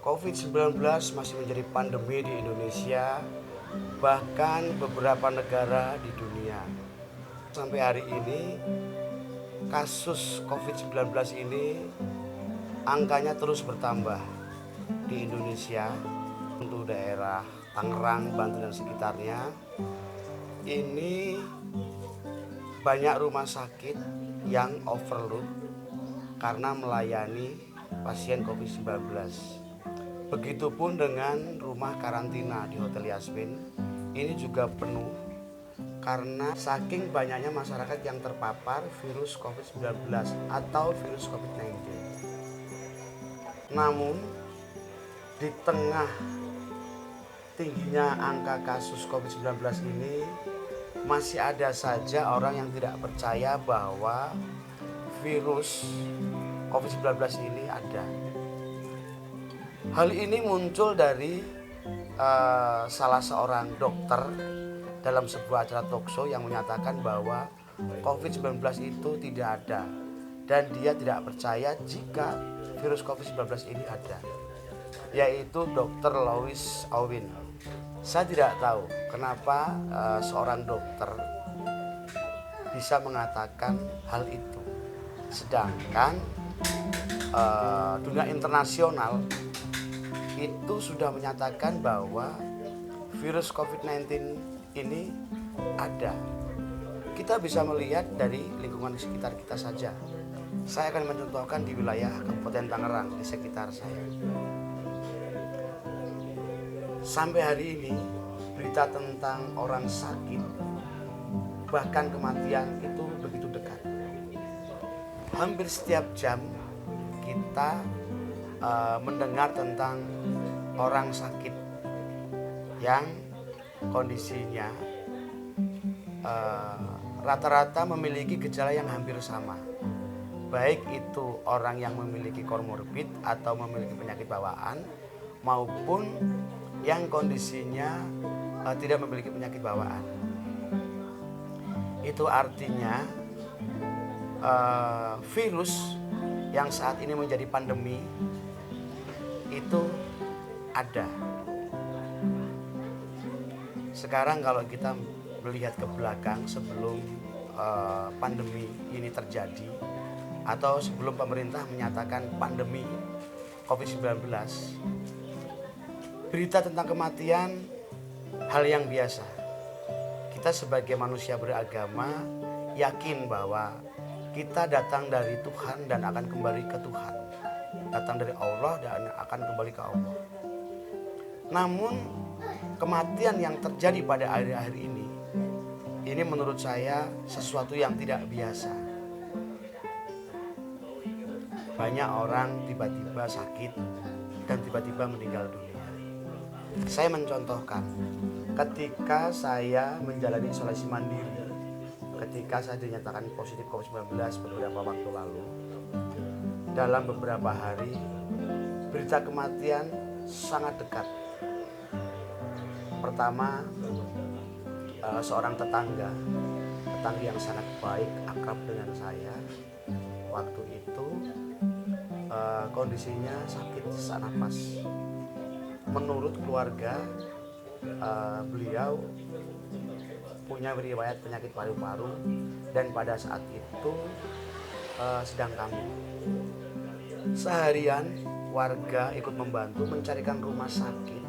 COVID-19 masih menjadi pandemi di Indonesia, bahkan beberapa negara di dunia. Sampai hari ini, kasus COVID-19 ini angkanya terus bertambah di Indonesia. Untuk daerah Tangerang, Banten dan sekitarnya, ini banyak rumah sakit yang overload karena melayani pasien COVID-19. Begitupun dengan rumah karantina di Hotel Yasmin, ini juga penuh karena saking banyaknya masyarakat yang terpapar virus COVID-19 atau virus COVID-19. Namun, di tengah tingginya angka kasus COVID-19 ini, masih ada saja orang yang tidak percaya bahwa virus COVID-19 ini ada. Hal ini muncul dari salah seorang dokter dalam sebuah acara talkshow yang menyatakan bahwa COVID-19 itu tidak ada dan dia tidak percaya jika virus COVID-19 ini ada, yaitu Dr. Louis Aubin. Saya tidak tahu kenapa seorang dokter bisa mengatakan hal itu, sedangkan dunia internasional itu sudah menyatakan bahwa virus COVID-19 ini ada. Kita bisa melihat dari lingkungan di sekitar kita saja. Saya akan mencontohkan di wilayah Kabupaten Tangerang di sekitar saya. Sampai hari ini berita tentang orang sakit bahkan kematian itu begitu dekat. Hampir setiap jam kita mendengar tentang orang sakit yang kondisinya rata-rata memiliki gejala yang hampir sama, baik itu orang yang memiliki komorbid atau memiliki penyakit bawaan maupun yang kondisinya tidak memiliki penyakit bawaan. Itu artinya virus yang saat ini menjadi pandemi itu ada. Sekarang kalau kita melihat ke belakang sebelum pandemi ini terjadi atau sebelum pemerintah menyatakan pandemi COVID-19, berita tentang kematian hal yang biasa. Kita sebagai manusia beragama yakin bahwa kita datang dari Tuhan dan akan kembali ke Tuhan. Datang dari Allah dan akan kembali ke Allah. Namun kematian yang terjadi pada akhir-akhir ini menurut saya sesuatu yang tidak biasa. Banyak orang tiba-tiba sakit dan tiba-tiba meninggal dunia. Saya mencontohkan, ketika saya menjalani isolasi mandiri, ketika saya dinyatakan positif COVID-19 beberapa waktu lalu, dalam beberapa hari berita kematian sangat dekat. Pertama, seorang tetangga yang sangat baik, akrab dengan saya, waktu itu kondisinya sakit sesak napas. Menurut keluarga, beliau punya riwayat penyakit paru-paru dan pada saat itu sedang kambuh. Seharian warga ikut membantu mencarikan rumah sakit,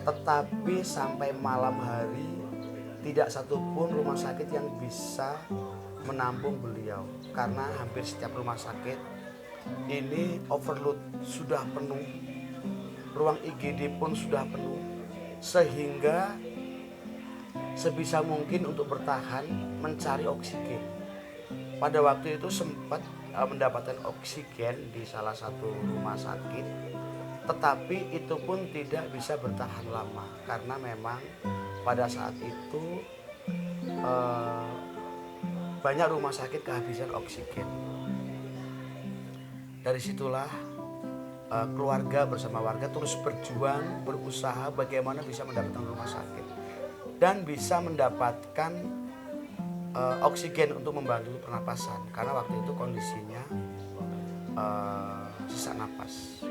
tetapi sampai malam hari tidak satupun rumah sakit yang bisa menampung beliau karena hampir setiap rumah sakit ini overload, sudah penuh. Ruang IGD pun sudah penuh, sehingga sebisa mungkin untuk bertahan mencari oksigen. Pada waktu itu sempat mendapatkan oksigen di salah satu rumah sakit, tetapi itu pun tidak bisa bertahan lama karena memang pada saat itu banyak rumah sakit kehabisan oksigen. Dari situlah keluarga bersama warga terus berjuang, berusaha bagaimana bisa mendapatkan rumah sakit dan bisa mendapatkan oksigen untuk membantu pernapasan karena waktu itu kondisinya sesak napas.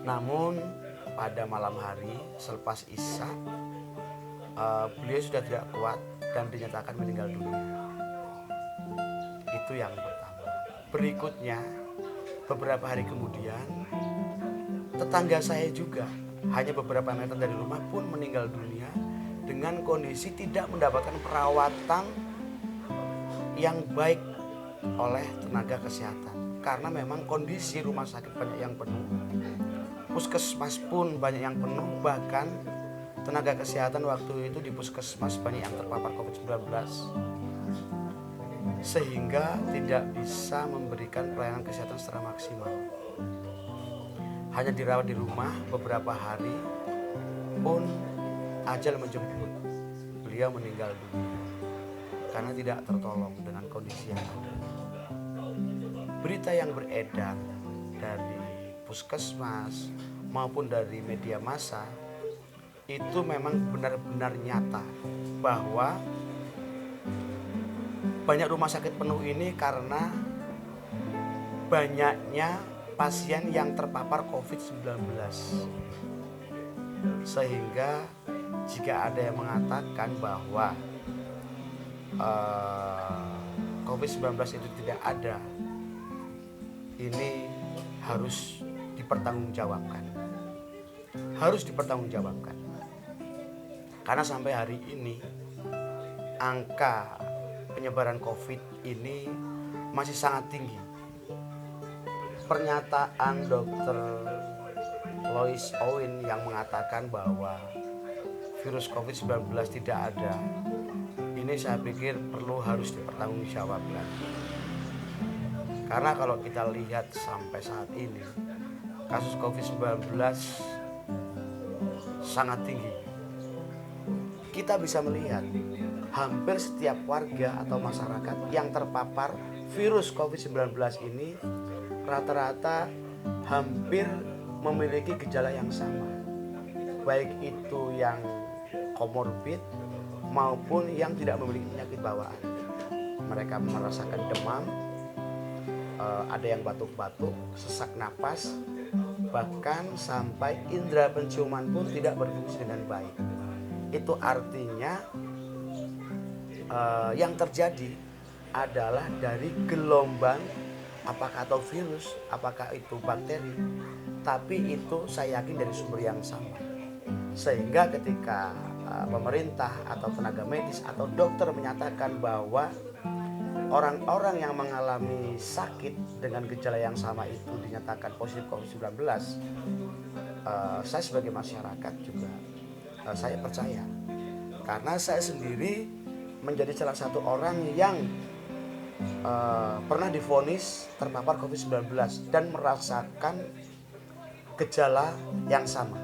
Namun pada malam hari selepas Isya, beliau sudah tidak kuat dan dinyatakan meninggal dunia. Itu yang pertama. Berikutnya, beberapa hari kemudian, tetangga saya juga hanya beberapa meter dari rumah pun meninggal dunia dengan kondisi tidak mendapatkan perawatan yang baik oleh tenaga kesehatan. Karena memang kondisi rumah sakit banyak yang penuh, puskesmas pun banyak yang penuh, bahkan tenaga kesehatan waktu itu di puskesmas banyak yang terpapar COVID-19, sehingga tidak bisa memberikan pelayanan kesehatan secara maksimal. Hanya dirawat di rumah beberapa hari pun ajal menjemput. Beliau meninggal dunia karena tidak tertolong dengan kondisi yang ada. Berita yang beredar dari puskesmas maupun dari media massa itu memang benar-benar nyata bahwa banyak rumah sakit penuh ini karena banyaknya pasien yang terpapar COVID-19. Sehingga jika ada yang mengatakan bahwa COVID-19 itu tidak ada, ini harus dipertanggungjawabkan. Harus dipertanggungjawabkan. Karena sampai hari ini angka penyebaran COVID ini masih sangat tinggi. Pernyataan Dr. Lois Owen yang mengatakan bahwa virus COVID-19 tidak ada, ini saya pikir perlu harus dipertanggungjawabkan. Karena kalau kita lihat sampai saat ini, kasus COVID-19 sangat tinggi. Kita bisa melihat hampir setiap warga atau masyarakat yang terpapar virus COVID-19 ini rata-rata hampir memiliki gejala yang sama, baik itu yang komorbid maupun yang tidak memiliki penyakit bawaan. Mereka merasakan demam, ada yang batuk-batuk, sesak napas, bahkan sampai indera penciuman pun tidak berfungsi dengan baik. Itu artinya yang terjadi adalah dari gelombang, apakah atau virus, apakah itu bakteri, tapi itu saya yakin dari sumber yang sama. Sehingga ketika pemerintah atau tenaga medis atau dokter menyatakan bahwa orang-orang yang mengalami sakit dengan gejala yang sama itu dinyatakan positif COVID-19, saya sebagai masyarakat juga saya percaya. Karena saya sendiri menjadi salah satu orang yang pernah divonis terpapar COVID-19 dan merasakan gejala yang sama.